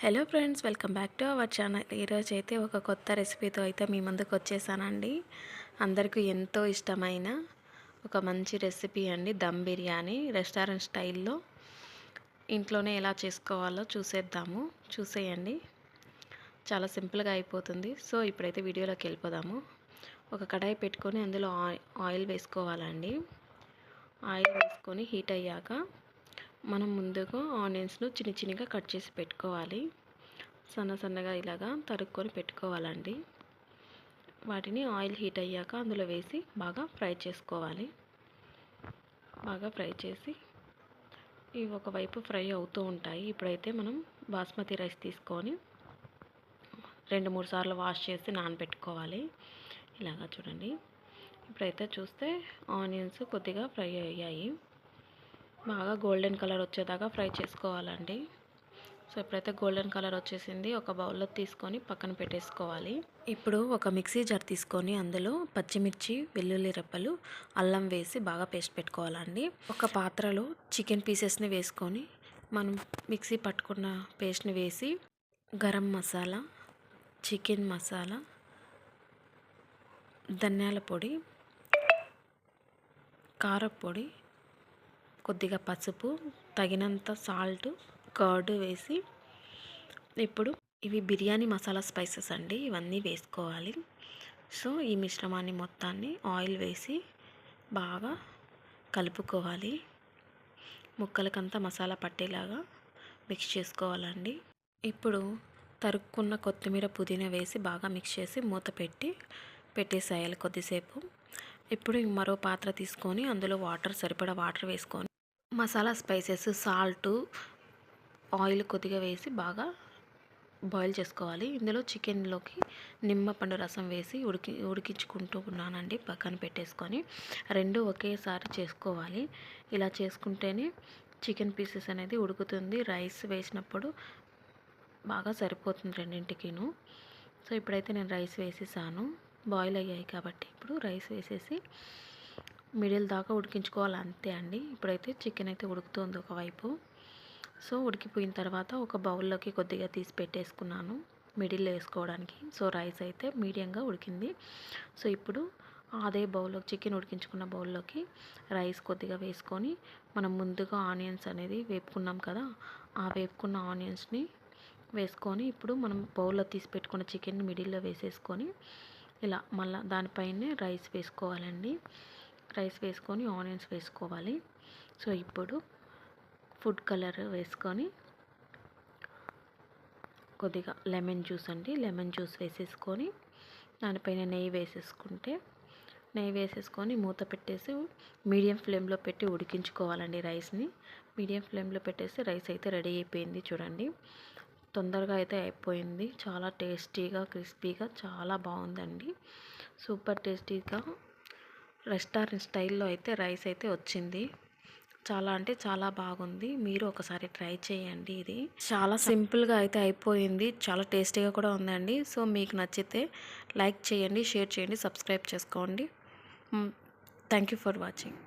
Hello friends, welcome back to our channel. ఈరోజు అయితే ఒక కొత్త రెసిపీతో అయితే మీ ముందుకు వచ్చేసానండి. అందరికీ ఎంతో ఇష్టమైన ఒక మంచి రెసిపీ అండి, దమ్ బిర్యానీ. రెస్టారెంట్ స్టైల్లో ఇంట్లోనే ఎలా చేసుకోవాలో చూసేయండి. చాలా సింపుల్గా అయిపోతుంది. సో ఇప్పుడైతే వీడియోలోకి వెళ్ళిపోదాము. ఒక కడాయి పెట్టుకొని అందులో ఆయిల్ వేసుకోవాలండి. ఆయిల్ వేసుకొని హీట్ అయ్యాక మనం ముందుగా ఆనియన్స్ను చిన్నగా కట్ చేసి పెట్టుకోవాలి. సన్నగా ఇలాగా తరుక్కొని పెట్టుకోవాలండి. వాటిని ఆయిల్ హీట్ అయ్యాక అందులో వేసి బాగా ఫ్రై చేసుకోవాలి. బాగా ఫ్రై చేసి ఇవి ఒకవైపు ఫ్రై అవుతూ ఉంటాయి. ఇప్పుడైతే మనం బాస్మతి రైస్ తీసుకొని 2-3 సార్లు వాష్ చేసి నానబెట్టుకోవాలి. ఇలాగా చూడండి. ఇప్పుడైతే చూస్తే ఆనియన్స్ కొద్దిగా ఫ్రై అయ్యాయి. బాగా గోల్డెన్ కలర్ వచ్చేదాకా ఫ్రై చేసుకోవాలండి. సో ఇప్పుడైతే గోల్డెన్ కలర్ వచ్చేసింది. ఒక బౌల్లో తీసుకొని పక్కన పెట్టేసుకోవాలి. ఇప్పుడు ఒక మిక్సీ జార్ తీసుకొని అందులో పచ్చిమిర్చి, వెల్లుల్లి రెబ్బలు, అల్లం వేసి బాగా పేస్ట్ పెట్టుకోవాలండి. ఒక పాత్రలో చికెన్ పీసెస్ని వేసుకొని మనం మిక్సీ పట్టుకున్న పేస్ట్ని వేసి గరం మసాలా, చికెన్ మసాలా, ధనియాల పొడి, కారపొడి, కొద్దిగా పసుపు, తగినంత సాల్ట్, కర్డ్ వేసి ఇప్పుడు ఇవి బిర్యానీ మసాలా స్పైసెస్ అండి. ఇవన్నీ వేసుకోవాలి. సో ఈ మిశ్రమాన్ని మొత్తాన్ని ఆయిల్ వేసి బాగా కలుపుకోవాలి. ముక్కలకంతా మసాలా పట్టేలాగా మిక్స్ చేసుకోవాలండి. ఇప్పుడు తరుక్కున్న కొత్తిమీర, పుదీనా వేసి బాగా మిక్స్ చేసి మూత పెట్టేసేయాలి కొద్దిసేపు. ఇప్పుడు మరో పాత్ర తీసుకొని అందులో సరిపడా వాటర్ వేసుకొని మసాలా స్పైసెస్, సాల్ట్, ఆయిల్ కొద్దిగా వేసి బాగా బాయిల్ చేసుకోవాలి. ఇందులో చికెన్లోకి నిమ్మపండు రసం వేసి ఉడికించుకుంటూ ఉన్నానండి. పక్కన పెట్టేసుకొని 2 ఒకేసారి చేసుకోవాలి. ఇలా చేసుకుంటేనే చికెన్ పీసెస్ అనేది ఉడుకుతుంది. రైస్ వేసినప్పుడు బాగా సరిపోతుంది రెండింటికిను. సో ఇప్పుడైతే నేను రైస్ వేసేసాను. బాయిల్ అయ్యాయి కాబట్టి ఇప్పుడు రైస్ వేసేసి మిడిల్ దాకా ఉడికించుకోవాలి, అంతే అండి. ఇప్పుడైతే చికెన్ అయితే ఉడుకుతుంది ఒకవైపు. సో ఉడికిపోయిన తర్వాత ఒక బౌల్లోకి కొద్దిగా తీసి పెట్టేసుకున్నాను మిడిల్లో వేసుకోవడానికి. సో రైస్ అయితే మీడియంగా ఉడికింది. సో ఇప్పుడు అదే బౌల్లో చికెన్ ఉడికించుకున్న బౌల్లోకి రైస్ కొద్దిగా వేసుకొని మనం ముందుగా ఆనియన్స్ అనేది వేపుకున్నాం కదా, ఆ వేపుకున్న ఆనియన్స్ని వేసుకొని ఇప్పుడు మనం బౌల్లో తీసి పెట్టుకున్న చికెన్ మిడిల్లో వేసేసుకొని ఇలా మళ్ళీ దానిపైనే రైస్ వేసుకోవాలండి. రైస్ వేసుకొని ఆనియన్స్ వేసుకోవాలి. సో ఇప్పుడు ఫుడ్ కలర్ వేసుకొని కొద్దిగా లెమన్ జ్యూస్ వేసేసుకొని దానిపైన నెయ్యి వేసేసుకొని మూత పెట్టేసి మీడియం ఫ్లేమ్లో పెట్టి ఉడికించుకోవాలండి రైస్ని. మీడియం ఫ్లేమ్లో పెట్టేసి రైస్ అయితే రెడీ అయిపోయింది. చూడండి, తొందరగా అయితే అయిపోయింది. చాలా టేస్టీగా, క్రిస్పీగా చాలా బాగుందండి. సూపర్ టేస్టీగా రెస్టారెంట్ స్టైల్లో అయితే రైస్ అయితే వచ్చింది. చాలా అంటే చాలా బాగుంది. మీరు ఒకసారి ట్రై చేయండి. ఇది చాలా సింపుల్గా అయితే అయిపోయింది. చాలా టేస్టీగా కూడా ఉందండి. సో మీకు నచ్చితే లైక్ చేయండి, షేర్ చేయండి, సబ్స్క్రైబ్ చేసుకోండి. Thank you for watching.